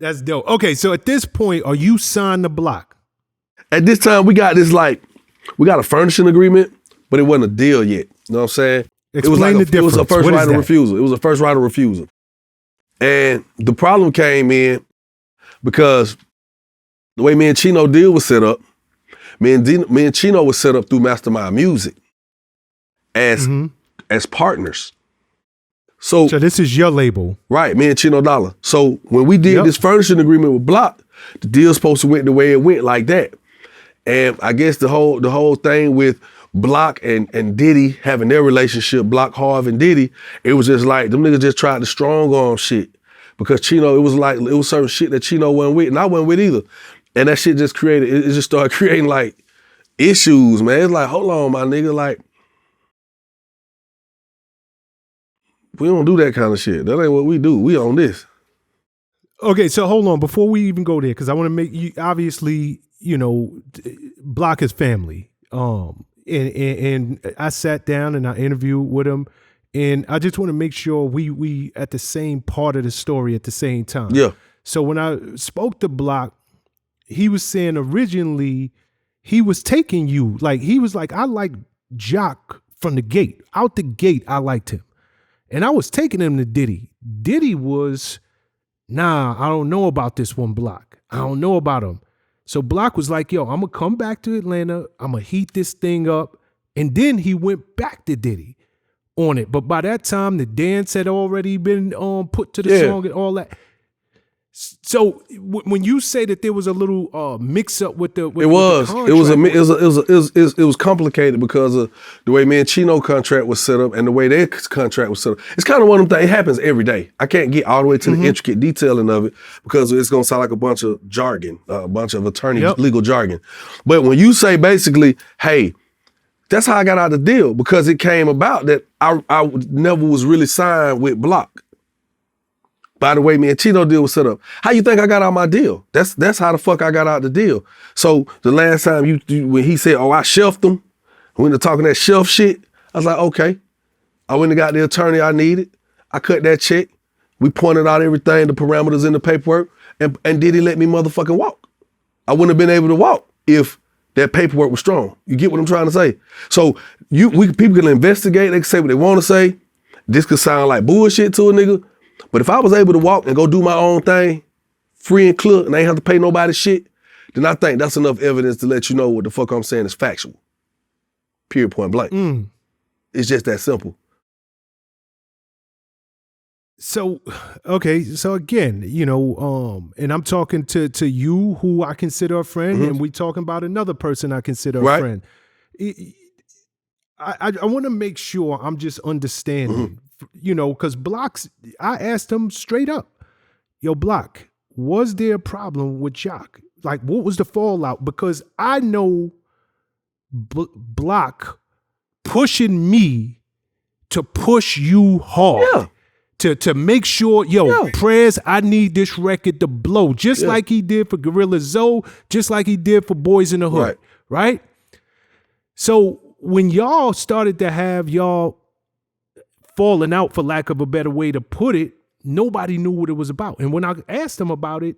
That's dope. Okay, so at this point, are you signed to Block? At this time, we got a furnishing agreement, but it wasn't a deal yet. You know what I'm saying? Explain the difference. It was a first What is right of that? refusal. It was a first right of refusal. And the problem came in because the way me and Chino deal was set up, me and Chino was set up through Mastermind Music as partners. So this is your label. Right, me and Chino Dollar. So when we did this furnishing agreement with Block, the deal's supposed to went the way it went, like that. And I guess the whole thing with Block and Diddy having their relationship, Block, Harv, and Diddy, it was just like them niggas just tried to strong arm shit. Because Chino, it was certain shit that Chino wasn't with, and I wasn't with either. And that shit just started creating like issues, man. It's like, hold on, my nigga, like, we don't do that kind of shit. That ain't what we do. We own this. Okay, so hold on. Before we even go there, because I want to make you, obviously, Block is family. And I sat down and I interviewed with him, and I just want to make sure we at the same part of the story at the same time. Yeah. So when I spoke to Block, he was saying originally he was taking you. Like, he was like, I like Jock from the gate. Out the gate, I liked him. And I was taking him to Diddy. Diddy was, nah, I don't know about this one, Block. I don't know about him. So Block was like, yo, I'm going to come back to Atlanta. I'm going to heat this thing up. And then he went back to Diddy on it. But by that time, the dance had already been put to the song and all that. So when you say that there was a little mix up with the it was complicated because of the way me and Chino contract was set up and the way their contract was set up. It's kind of one of them things. It happens every day. I can't get all the way to the intricate detailing of it because it's gonna sound like a bunch of jargon, a bunch of attorney legal jargon. But when you say basically, hey, that's how I got out of the deal, because it came about that I never was really signed with Block. By the way, me and Chino deal was set up. How you think I got out my deal? That's how the fuck I got out the deal. So the last time when he said, oh, I shelved him, we went to talking that shelf shit, I was like, okay. I went and got the attorney I needed. I cut that check. We pointed out everything, the parameters in the paperwork, and Diddy let me motherfucking walk. I wouldn't have been able to walk if that paperwork was strong. You get what I'm trying to say? So people can investigate, they can say what they want to say. This could sound like bullshit to a nigga. But if I was able to walk and go do my own thing, free and clear, and I ain't have to pay nobody shit, then I think that's enough evidence to let you know what the fuck I'm saying is factual. Period, point blank. It's just that simple. So, okay, so again, and I'm talking to you, who I consider a friend, and we talking about another person I consider a friend. I want to make sure I'm just understanding. Because Block's, I asked him straight up, yo, Block, was there a problem with Jock? Like, what was the fallout? Because I know Block pushing me to push you hard. To make sure, Prez, I need this record to blow. Just like he did for Gorilla Zoe, just like he did for Boys in the Hood, right? So when y'all started to have y'all falling out, for lack of a better way to put it, nobody knew what it was about. And when I asked him about it,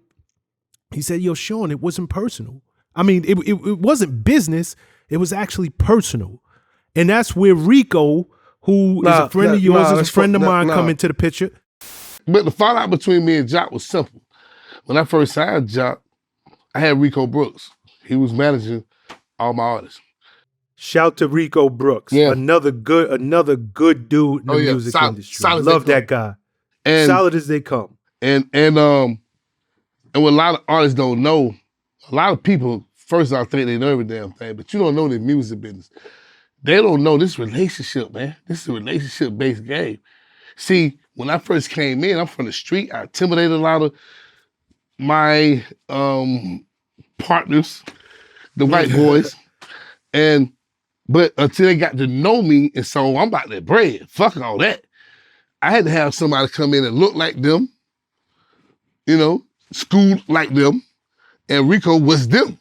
he said, yo, Shawn, it wasn't personal. I mean, it wasn't business. It was actually personal. And that's where Rico, who is a friend of yours, is a friend of mine, come into the picture. But the fallout between me and Jock was simple. When I first signed Jock, I had Rico Brooks. He was managing all my artists. Shout to Rico Brooks, another good dude in the music industry. Love that guy. And solid as they come. And what a lot of artists don't know, a lot of people, first I think they know every damn thing, but you don't know the music business. They don't know this relationship, man. This is a relationship-based game. See, when I first came in, I'm from the street. I intimidated a lot of my partners, the white boys, but until they got to know me, and so I'm about that bread. Fuck all that. I had to have somebody come in and look like them, school like them, and Rico was them.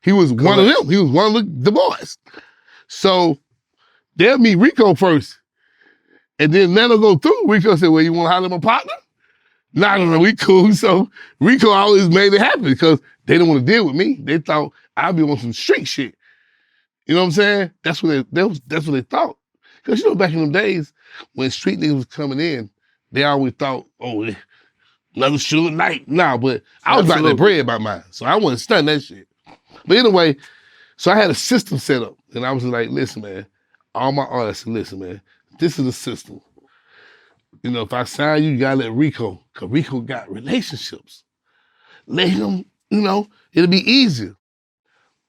He was one of them. He was one of the boys. So they'll meet Rico first, and then that'll go through. Rico said, well, you want to holler at my partner? No, we cool. So Rico always made it happen because they didn't want to deal with me. They thought I'd be on some street shit. You know what I'm saying? That's what they thought. Because you know, back in them days, when street niggas was coming in, they always thought, oh, another Suge Knight. Nah, but I was about that bread by mine. So I wasn't studying that shit. But anyway, so I had a system set up. And I was like, listen, man, all my artists, listen, man, this is a system. You know, if I sign you, you gotta let Rico, because Rico got relationships. Let him, you know, it'll be easier.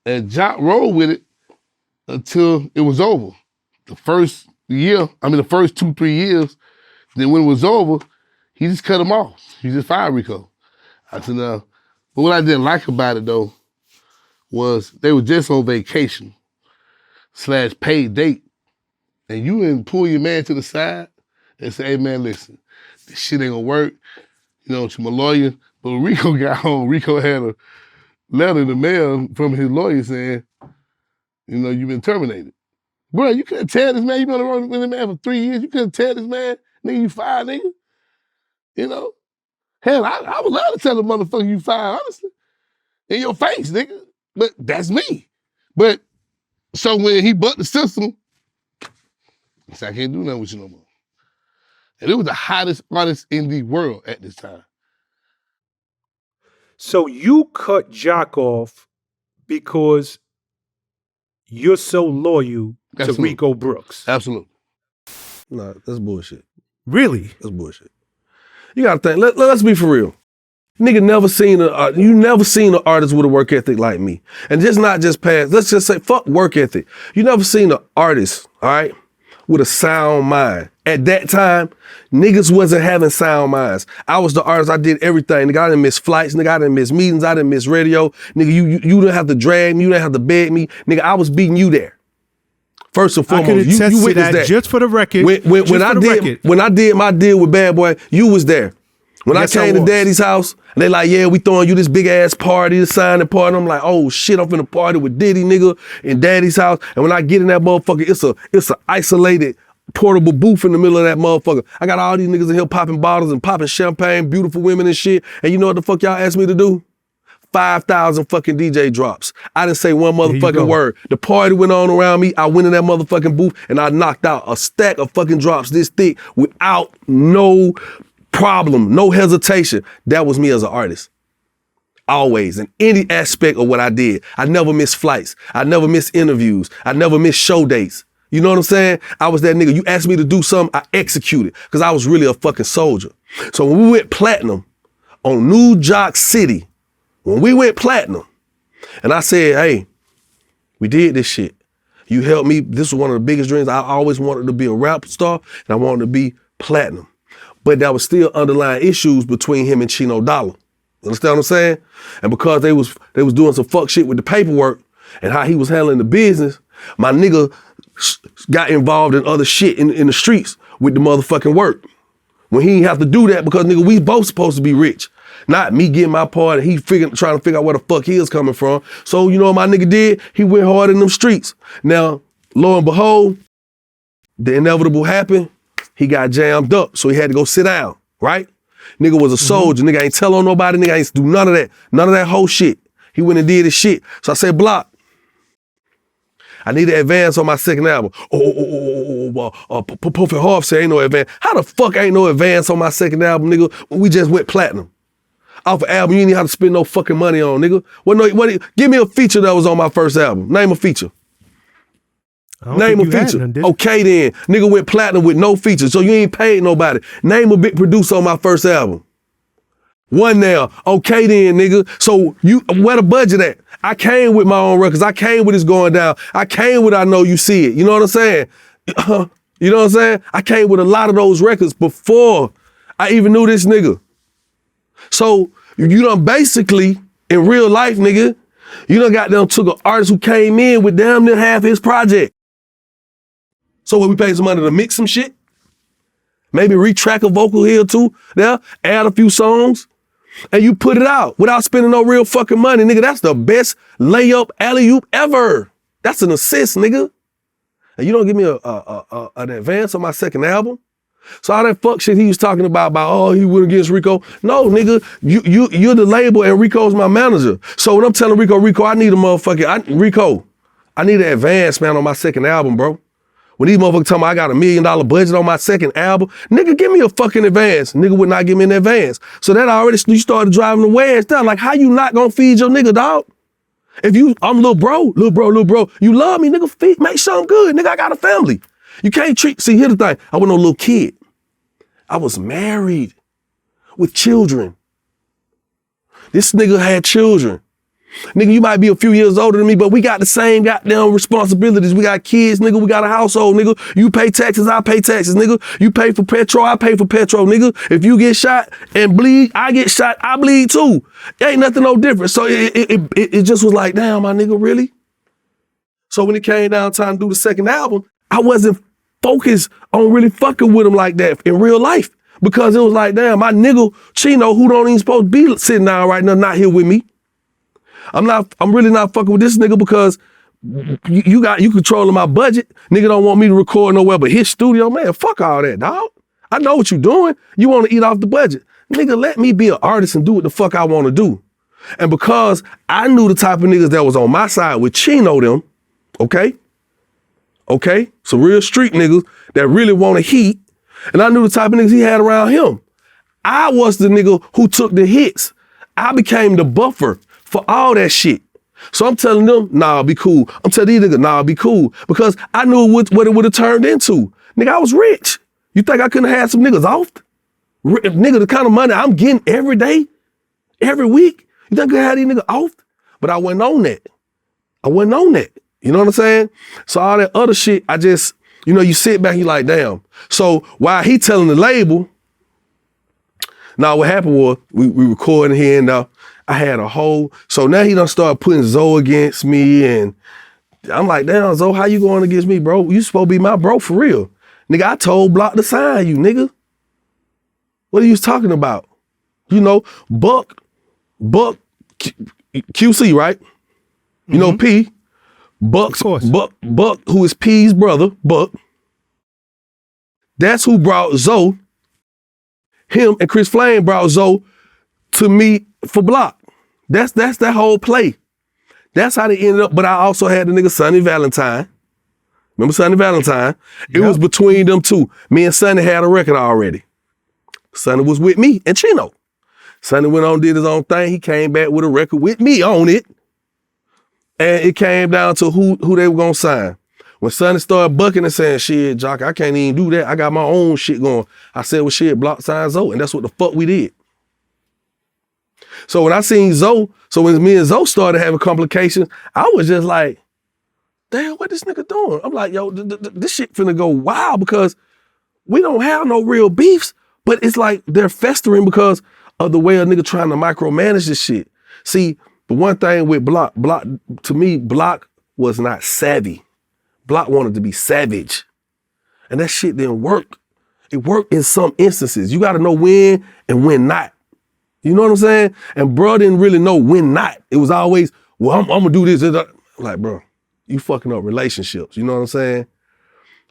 And Jock rolled with it until it was over. The first 2-3 years, then when it was over, he just cut him off. He just fired Rico. I said, no. But what I didn't like about it, though, was they were just on vacation / paid date. And you didn't pull your man to the side and say, hey, man, listen, this shit ain't gonna work. You know, to my lawyer. But when Rico got home, Rico had a letter in the mail from his lawyer saying, you know, you've been terminated. Bro, you couldn't tell this man, you been on the road with this man for 3 years, you couldn't tell this man, nigga, you fired, nigga. You know? Hell, I would love to tell a motherfucker you fired, honestly. In your face, nigga. But that's me. But, so when he bucked the system, he said, I can't do nothing with you no more. And it was the hottest artist in the world at this time. So you cut Jock off because you're so loyal to Rico Brooks. Absolutely. Nah, that's bullshit. Really? That's bullshit. You gotta think, let's be for real. Nigga you never seen an artist with a work ethic like me. And just not just past, let's just say, fuck work ethic. You never seen an artist, all right, with a sound mind. At that time, niggas wasn't having sound minds. I was the artist, I did everything. Nigga, I didn't miss flights, nigga, I didn't miss meetings, I didn't miss radio. Nigga, you didn't have to drag me, you didn't have to beg me. Nigga, I was beating you there. First and foremost, I can attest you to witnessed that. Just for the record. When I did my deal with Bad Boy, you was there. When I came to Daddy's house, and they like, yeah, we throwing you this big ass party, this signing party. And I'm like, oh shit, I'm finna party with Diddy, nigga, in Daddy's house. And when I get in that motherfucker, it's a isolated portable booth in the middle of that motherfucker. I got all these niggas in here popping bottles and popping champagne, beautiful women and shit. And you know what the fuck y'all asked me to do? 5,000 fucking DJ drops. I didn't say one motherfucking word. The party went on around me. I went in that motherfucking booth and I knocked out a stack of fucking drops this thick without no problem, no hesitation. That was me as an artist. Always, in any aspect of what I did. I never missed flights. I never missed interviews. I never missed show dates. You know what I'm saying? I was that nigga. You asked me to do something, I executed, because I was really a fucking soldier. So when we went platinum on New York City, when we went platinum, and I said, hey, we did this shit. You helped me. This was one of the biggest dreams. I always wanted to be a rap star, and I wanted to be platinum. But there was still underlying issues between him and Chino Dollar. You understand what I'm saying? And because they was doing some fuck shit with the paperwork and how he was handling the business, my nigga got involved in other shit in the streets with the motherfucking work. When he didn't have to do that because, nigga, we both supposed to be rich. Not me getting my part and he trying to figure out where the fuck he is coming from. So, you know what my nigga did? He went hard in them streets. Now, lo and behold, the inevitable happened. He got jammed up, so he had to go sit down, right? Nigga was a soldier. Nigga ain't tell on nobody. Nigga ain't do none of that. None of that whole shit. He went and did his shit. So I said, Block, I need to advance on my second album. Puffin Hoff said ain't no advance. How the fuck ain't no advance on my second album, nigga, when we just went platinum? Off an album you ain't have to spend no fucking money on, nigga. Give me a feature that was on my first album. Name a feature. Name a feature. Okay then. Nigga went platinum with no features, so you ain't paid nobody. Name a big producer on my first album. One now. Okay then, nigga. So where the budget at? I came with my own records. I came with It's Going Down. I came with I Know You See It. You know what I'm saying? You know what I'm saying? I came with a lot of those records before I even knew this nigga. So you done basically, in real life, nigga, you done got them took an artist who came in with damn near half his project. So we paid some money to mix some shit? Maybe retrack a vocal here or two there, add a few songs, and you put it out without spending no real fucking money, nigga. That's the best layup alley-oop ever. That's an assist, nigga. And you don't give me an advance on my second album? So all that fuck shit he was talking about oh, he went against Rico. No, nigga, you're the label and Rico's my manager. So when I'm telling Rico, I need a motherfucking, Rico, I need an advance, man, on my second album, bro. When these motherfuckers tell me I got $1 million budget on my second album, nigga, give me a fucking advance. Nigga would not give me an advance. So that already, you started driving the wedge down. Like, how you not gonna feed your nigga, dog? I'm little bro, you love me, nigga, make sure I'm good. Nigga, I got a family. You can't see, here's the thing, I wasn't no little kid. I was married with children. This nigga had children. Nigga, you might be a few years older than me, but we got the same goddamn responsibilities. We got kids, nigga. We got a household, nigga. You pay taxes, I pay taxes, nigga. You pay for petrol, I pay for petrol, nigga. If you get shot and bleed, I get shot, I bleed too. Ain't nothing no different. So it just was like, damn, my nigga, really? So when it came down time to do the second album, I wasn't focused on really fucking with him like that in real life. Because it was like, damn, my nigga Chino, who don't even supposed to be sitting down right now, not here with me. I'm really not fucking with this nigga because you controlling my budget. Nigga don't want me to record nowhere but his studio. Man, fuck all that, dog. I know what you doing. You want to eat off the budget. Nigga, let me be an artist and do what the fuck I want to do. And because I knew the type of niggas that was on my side with Chino them, okay? Some real street niggas that really want to heat. And I knew the type of niggas he had around him. I was the nigga who took the hits. I became the buffer for all that shit. So I'm telling them, nah, be cool. I'm telling these niggas, nah, be cool. Because I knew what it would have turned into. Nigga, I was rich. You think I couldn't have had some niggas off? Nigga, the kind of money I'm getting every day, every week, you think I could have these niggas off? But I wasn't on that. You know what I'm saying? So all that other shit, I just, you sit back and you like, damn. So while he telling the label, what happened was we recording here and I had a whole, so now he done started putting Zoe against me and I'm like, damn, Zoe, how you going against me, bro? You supposed to be my bro for real. Nigga, I told Block to sign you, nigga. What are you talking about? Buck, QC, right? You know P, Buck, who is P's brother, Buck. That's who brought Zoe. Him and Chris Flame brought Zoe to me for Block. That's that whole play. That's how they ended up. But I also had the nigga Sonny Valentine. Remember Sonny Valentine? It was between them two. Me and Sonny had a record already. Sonny was with me and Chino. Sonny went on, did his own thing. He came back with a record with me on it. And it came down to who they were gonna sign. When Sonny started bucking and saying, shit, Jock, I can't even do that. I got my own shit going. I said, well, shit, Block sign Zoe. And that's what the fuck we did. So when I seen Zoe, so when me and Zoe started having complications, I was just like, damn, what this nigga doing? I'm like, yo, this shit finna go wild because we don't have no real beefs, but it's like they're festering because of the way a nigga trying to micromanage this shit. See, the one thing with Block, to me, Block was not savvy. Block wanted to be savage. And that shit didn't work. It worked in some instances. You gotta know when and when not. You know what I'm saying? And bro didn't really know when not. It was always, well, I'm gonna do this. Like, bro, you fucking up relationships. You know what I'm saying?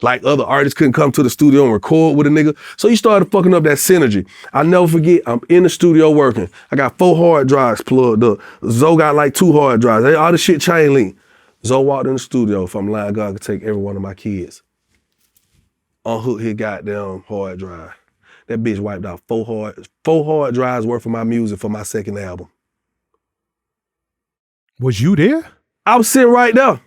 Like other artists couldn't come to the studio and record with a nigga. So you started fucking up that synergy. I'll never forget, I'm in the studio working. I got 4 hard drives plugged up. Zoe got like 2 hard drives. All this shit chain link. Zoe walked in the studio. If I'm lying, God could take every one of my kids. Unhook his goddamn hard drive. That bitch wiped out 4 hard drives worth of my music for my second album. Was you there? I was sitting right there.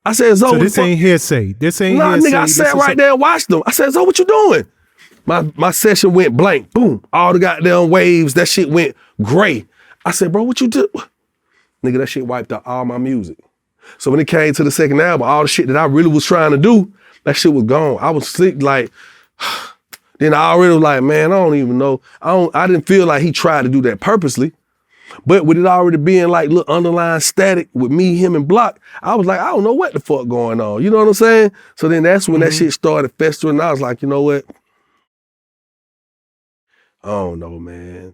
I said, Zoe. So this ain't hearsay. This ain't nah, hearsay. Nigga, I sat right there and watched them. I said, Zoe, what you doing? My session went blank. Boom. All the goddamn waves, that shit went gray. I said, bro, what you do? Nigga, that shit wiped out all my music. So when it came to the second album, all the shit that I really was trying to do, that shit was gone. I was sick, like, then I already was like, man, I don't even know. I didn't feel like he tried to do that purposely. But with it already being like little underlying static with me, him, and Block, I was like, I don't know what the fuck going on. You know what I'm saying? So then that's when that shit started festering. And I was like, you know what? I don't know, man.